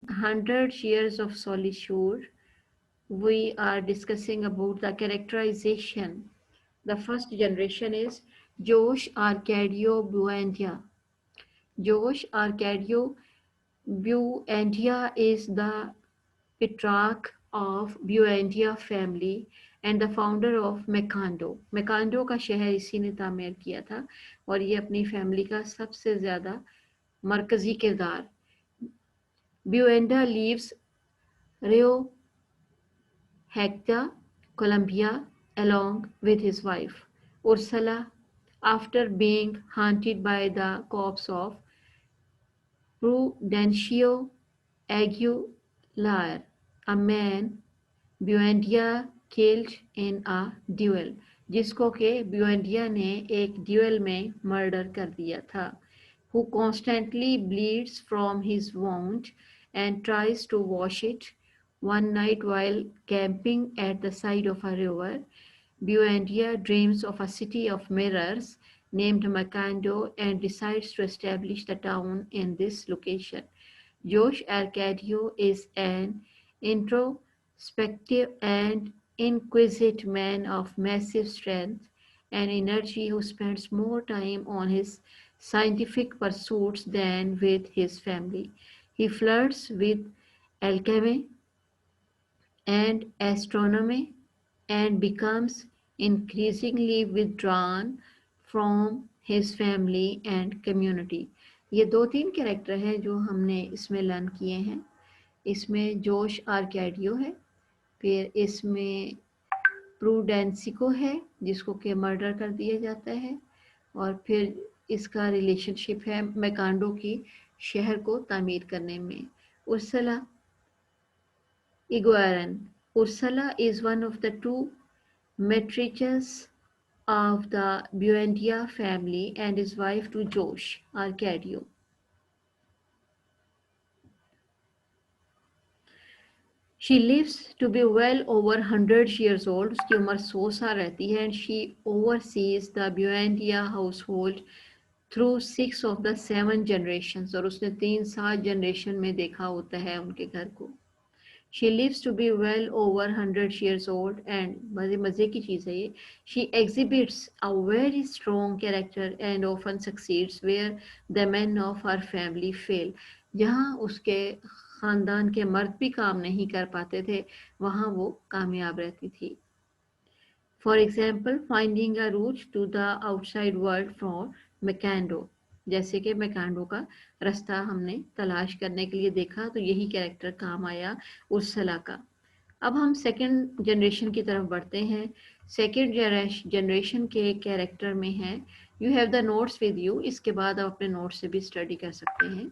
100 Years of Solitude, we are discussing about the characterization. The first generation is Josh Arcadio Buendia. Josh Arcadio Buendia is the patriarch of Buendia family and the founder of Mekando. Mekando का शहर इसी ने तामीर किया था और ये अपनी फैमिली का सबसे ज़्यादा मरकज़ी किरदार। Buenda leaves Rio Hector, Colombia, along with his wife, Ursula, after being haunted by the corpse of Prudencio Aguilar, a man Buendia killed in a duel, जिसको के बुएंडिया ने एक ड्यूल में मर्डर कर दिया था, who constantly bleeds from his wound and tries to wash it. One night while camping at the side of a river, Buendia dreams of a city of mirrors named Macondo and decides to establish the town in this location. Josh Arcadio is an introspective and inquisitive man of massive strength and energy who spends more time on his scientific pursuits than with his family. He flirts with alchemy and astronomy and becomes increasingly withdrawn from his family and community. ये दो तीन character हैं जो हमने इसमें learn किए हैं। इसमें जोश आर्कैडियो है, फिर इसमें प्रूडेंसिको है जिसको के मर्डर कर दिया जाता है, और फिर इसका रिलेशनशिप है मैकांडो की शहर को तामीर करने में। Ursula Iguaran. Ursula is one of the two matriarchs of the Buendia family and is wife to Josh Arcadio. She lives to be well over 100 years old. उसकी उम्र 100 साल रहती है, and she oversees the Buendia household through 6 of the 7 generations. और उसने 3-7 generation में देखा होता है उनके घर को। She lives to be well over 100 years old and मज़े की चीज़ है ये, she exhibits a very strong character and often succeeds where the men of her family fail. जहाँ उसके ख़ानदान के मर्द भी काम नहीं कर पाते थे वहाँ वो कामयाब रहती थी. For example, finding a route to the outside world from Macondo. जैसे कि मैकांडो का रास्ता हमने तलाश करने के लिए देखा तो यही कैरेक्टर काम आया उर्सला का। अब हम सेकंड जनरेशन की तरफ बढ़ते हैं। सेकंड जनरेशन के कैरेक्टर में है, you have the notes with you, इसके बाद आप अपने नोट्स से भी स्टडी कर सकते हैं।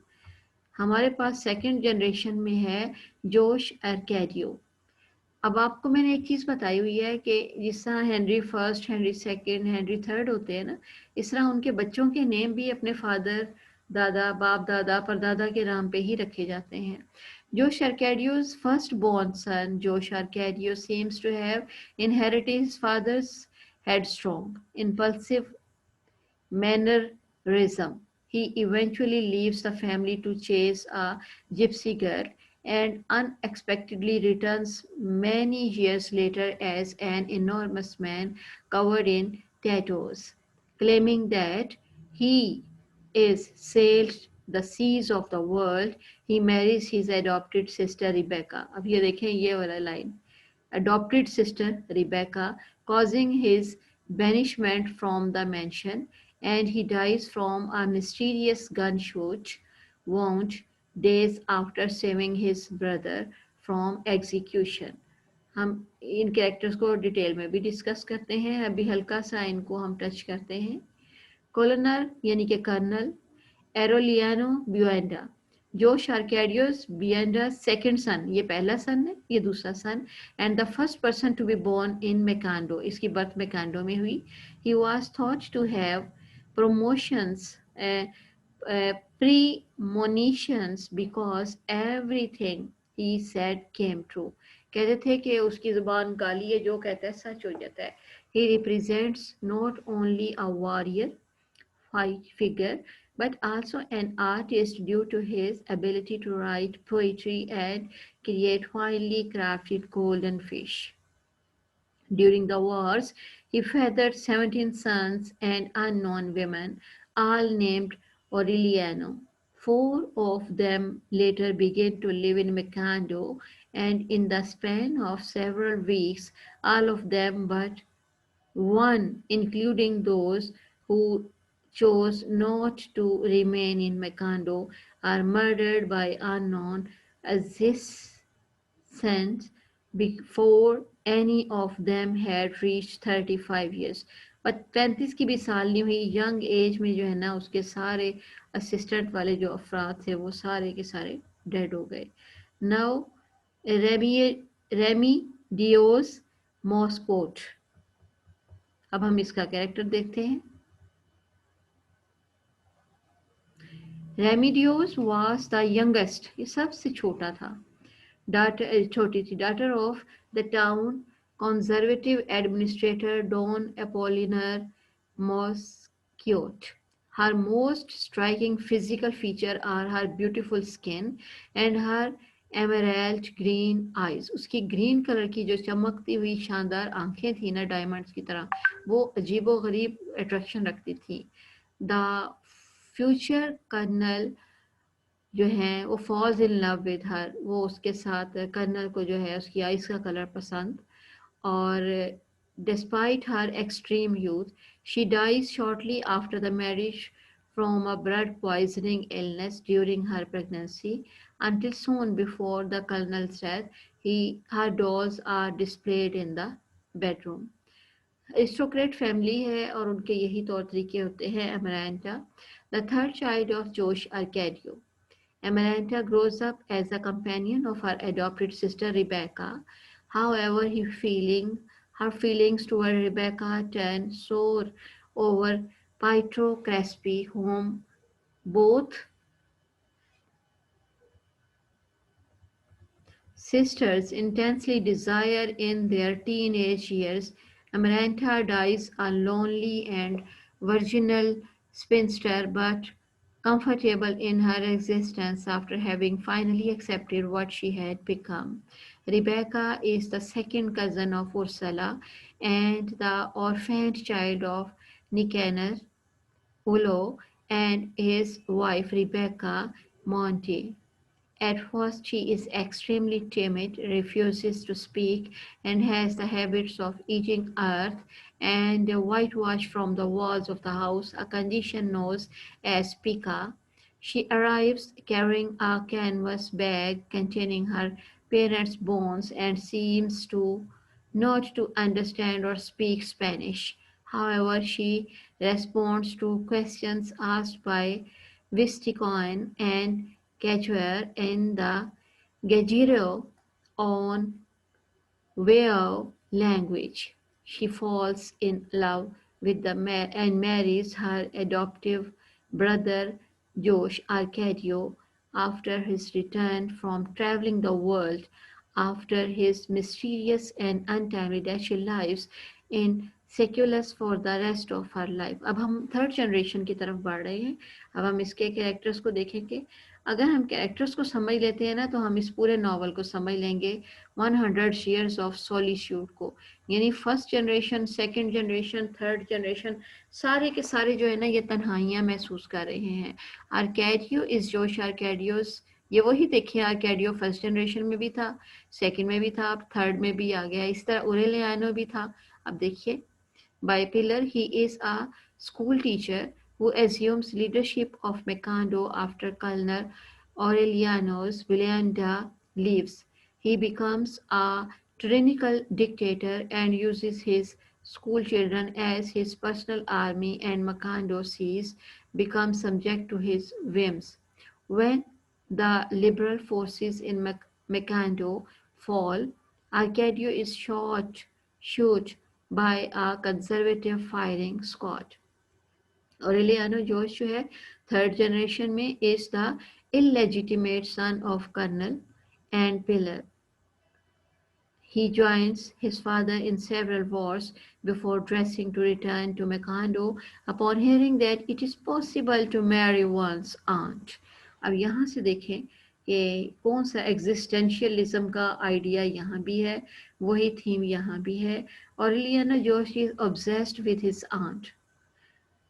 हमारे पास सेकंड जनरेशन में है जोश आर्कैडियो। अब आपको मैंने एक चीज़ बताई हुई है कि जिस तरह Henry first, Henry second, Henry third होते हैं ना, इस तरह उनके बच्चों के नेम भी अपने फादर, दादा, बाप दादा, परदादा के नाम पे ही रखे जाते हैं। Josh Arcadio's first-born son, Josh Arcadio, seems to have inherited his father's headstrong, impulsive mannerism. He eventually leaves the family to chase a gypsy girl and unexpectedly returns many years later as an enormous man covered in tattoos, claiming that he is sailed the seas of the world. He marries his adopted sister Rebecca. अब ये देखें ये वाला line. Adopted sister Rebecca, causing his banishment from the mansion, and he dies from a mysterious gunshot wound days after saving his brother from execution. हम इन characters को detail में भी discuss करते हैं, अभी हल्का सा इनको हम टच करते हैं। कोलोनर यानी कि कर्नल एरोलियानो ब्यूएंडा, जोश आर्कैडियोस बिएंडा's second son, ये पहला सन है, ये दूसरा सन, and the first person to be born in Macondo, इसकी बर्थ मैकांडो में हुई. He was thought to have promotions, premonitions because everything he said came true. कहते थे कि उसकी ज़ुबान गाली है, जो कहता है सच हो जाता है. He represents not only a warrior fight figure but also an artist due to his ability to write poetry and create finely crafted golden fish. During the wars, he fathered 17 sons and unknown women, all named Aureliano. Four of them later began to live in Mikando, and in the span of several weeks, all of them but one, including those who chose not to remain in Mikando, are murdered by unknown assassins before any of them had reached 35 years. but 35 की भी साल नहीं हुई, young age में जो है ना उसके सारे असिस्टेंट वाले जो अफराद थे वो सारे के सारे डेड हो गए. Now Reme Remedios Moscote. अब हम इसका कैरेक्टर देखते हैं. रेमिडियोस वाज द यंगेस्ट, ये सबसे छोटा था. छोटी थी, daughter of the town conservative administrator Don Apollinaire Mosquito. Her most striking physical feature are her beautiful skin and her emerald green eyes. उसकी ग्रीन कलर की जो चमकती हुई शानदार आंखें थी ना डायमंड्स की तरह, वो अजीबो गरीब अट्रैक्शन रखती थी. द फ्यूचर कर्नल जो है वो falls in love with her, वो उसके साथ कर्नल को जो है उसकी आइज़ का कलर पसंद. और despite her extreme youth she dies shortly after the marriage from a blood poisoning illness during her pregnancy. Until soon before the colonel's death, her dolls are displayed in the bedroom. Aristocrat family है और उनके यही तौर तरीके होते हैं. Amaranta, the third child of Josh Arcadio. Amaranta grows up as a companion of her adopted sister Rebecca. However, her feelings toward Rebecca turn sour over Pietro Crespi, whom both sisters intensely desire in their teenage years. Amaranta dies a lonely and virginal spinster, but comfortable in her existence after having finally accepted what she had become. Rebecca is the second cousin of Ursula and the orphaned child of Nicanor, Ullo, and his wife Rebecca Monte. At first she is extremely timid, refuses to speak, and has the habits of eating earth and whitewash from the walls of the house, a condition known as pica. She arrives carrying a canvas bag containing her parents' bones and seems to not to understand or speak Spanish. However, she responds to questions asked by Visticon and Quechua in the Guerrero on Wao language. She falls in love with and marries her adoptive brother Josh Arcadio after his return from traveling the world. After his mysterious and untimely death, she lives in seculus for the rest of her life. अब हम third generation की तरफ बढ़ रहे हैं. अब हम इसके कैरेक्टर्स को देखेंगे. अगर हम कैरेक्टर्स को समझ लेते हैं ना तो हम इस पूरे नावल को समझ लेंगे 100 years of solitude को. यानी first generation, second generation, third generation, सारे के सारे जो है ना ये तन्हाइयाँ महसूस कर रहे हैं. आर्कैडियो इज जोश आर्कैडियोस, ये वही देखिए आर्कैडियो फर्स्ट जनरेशन में भी था, सेकंड में भी था, अब थर्ड में भी आ गया. इस तरह ओरेलियानो भी था. अब देखिए Bipolar, he is a school teacher who assumes leadership of Mikando after Colonel Aureliano's Villanda leaves. He becomes a tyrannical dictator and uses his school children as his personal army, and Mikando sees becomes subject to his whims. When the liberal forces in Mikando fall, Arcadio is shot by a conservative firing squad. Aureliano Josh जो है third generation में is the illegitimate son of Colonel and Pillar. He joins his father in several wars before dressing to return to Macondo upon hearing that it is possible to marry one's aunt. अब यहाँ से देखें कि कौन सा existentialism का idea यहाँ भी है, वही थीम यहाँ भी है. और Liana Josh is obsessed with his aunt.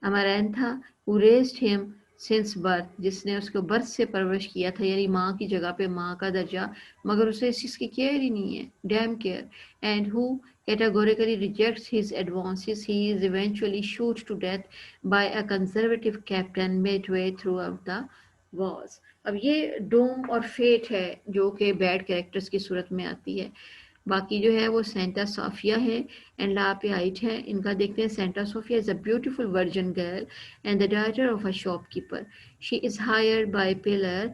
Amarantha, who raised him since birth, जिसने उसको बर्थ से परवरिश किया था, यानी माँ की जगह पे माँ का दर्जा, मगर उसे इस चीज़ की केयर ही नहीं है, dam care, and who categorically rejects his advances. He is eventually shot to death by a conservative captain midway throughout the wars. अब ये डोम और फेट है जो कि बैड कैरेक्टर्स की सूरत में आती है. बाकी जो है वो सेंटा सोफिया है एंड लापियाइट है. इनका देखते हैं. Santa Sofia is a beautiful virgin girl and the daughter of a shopkeeper. She is hired by Pilar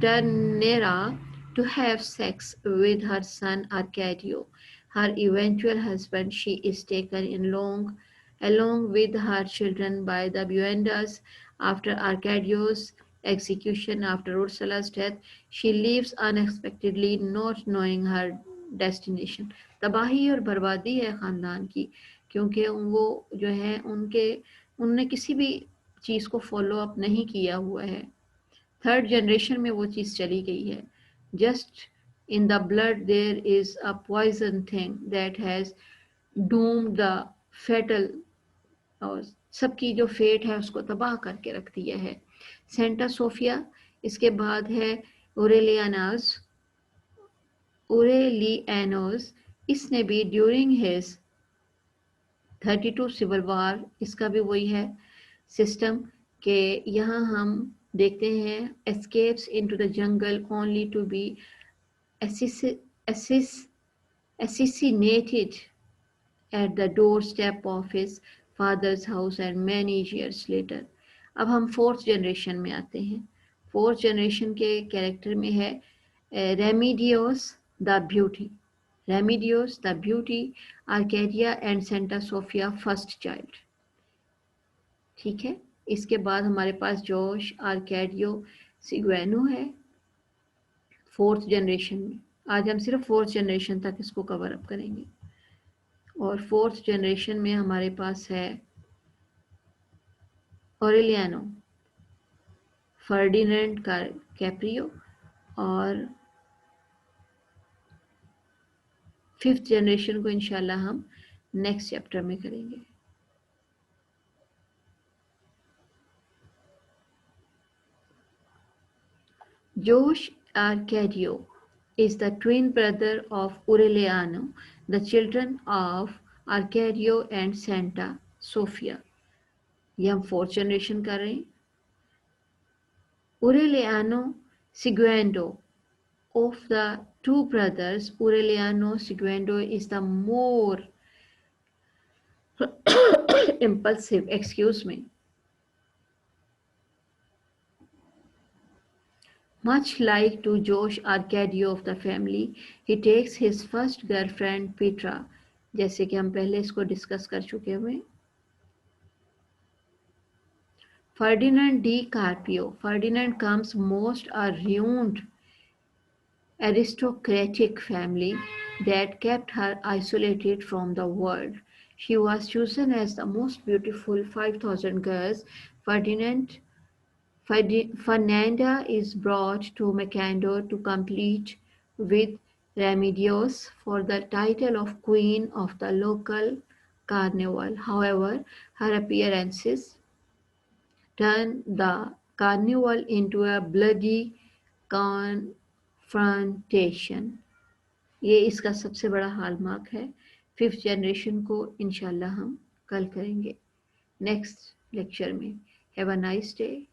Ternera to have sex with her son Arcadio. Her eventual husband. She is taken in along with her children by the Buendas after Arcadio's execution. After Ursula's death, she leaves unexpectedly, not knowing her destination. तबाही और बर्बादी है ख़ानदान की, क्योंकि वो जो है उनने किसी भी चीज़ को फॉलो अप नहीं किया हुआ है. थर्ड जनरेशन में वो चीज़ चली गई है. Just in the blood there is a poison thing that has doomed the fetal, और सबकी जो फेट है उसको तबाह करके रख दिया है. Santa Sofia. इसके बाद है ओरेलियानोस. इसने भी ड्यूरिंग हिज 32 सिविल वार, इसका भी वही है सिस्टम कि यहाँ हम देखते हैं escapes into the jungle only to be assassinated at the doorstep of his father's house and many years later. अब हम फोर्थ जनरेशन में आते हैं. फोर्थ जनरेशन के कैरेक्टर में है Remedios the beauty. Remedios the beauty, Arcadia and Santa Sofia first child. ठीक है. इसके बाद हमारे पास जोश आर्केडियो सिग्वेनो है फोर्थ जनरेशन में. आज हम सिर्फ फोर्थ जनरेशन तक इसको कवर अप करेंगे. और फोर्थ जनरेशन में हमारे पास है ओरेलियानो, फर्डिनेंड कैप्रियो, और फिफ्थ जनरेशन को इंशाल्लाह हम नेक्स्ट चैप्टर में करेंगे. Josh Arcadio is the twin brother of Aureliano, the children of Arcadio and Santa Sofia. ये हम फोर्थ जनरेशन कर रहे हैं. Aureliano Segundo. Of the two brothers, Aureliano Segundo is the more impulsive, excuse me. Much like to Josh Arcadio of the family, he takes his first girlfriend Petra, जैसे कि हम पहले इसको डिस्कस कर चुके हुए. Ferdinand di Carpio. Ferdinand comes most a ruined aristocratic family that kept her isolated from the world. She was chosen as the most beautiful 5,000 girls. Fernanda is brought to Macondo to compete with Remedios for the title of Queen of the local carnival. However, her appearances turn the carnival into a bloody confrontation. ये इसका सबसे बड़ा hallmark है. Fifth generation को इंशाल्लाह हम कल करेंगे नेक्स्ट लेक्चर में. Have a nice day.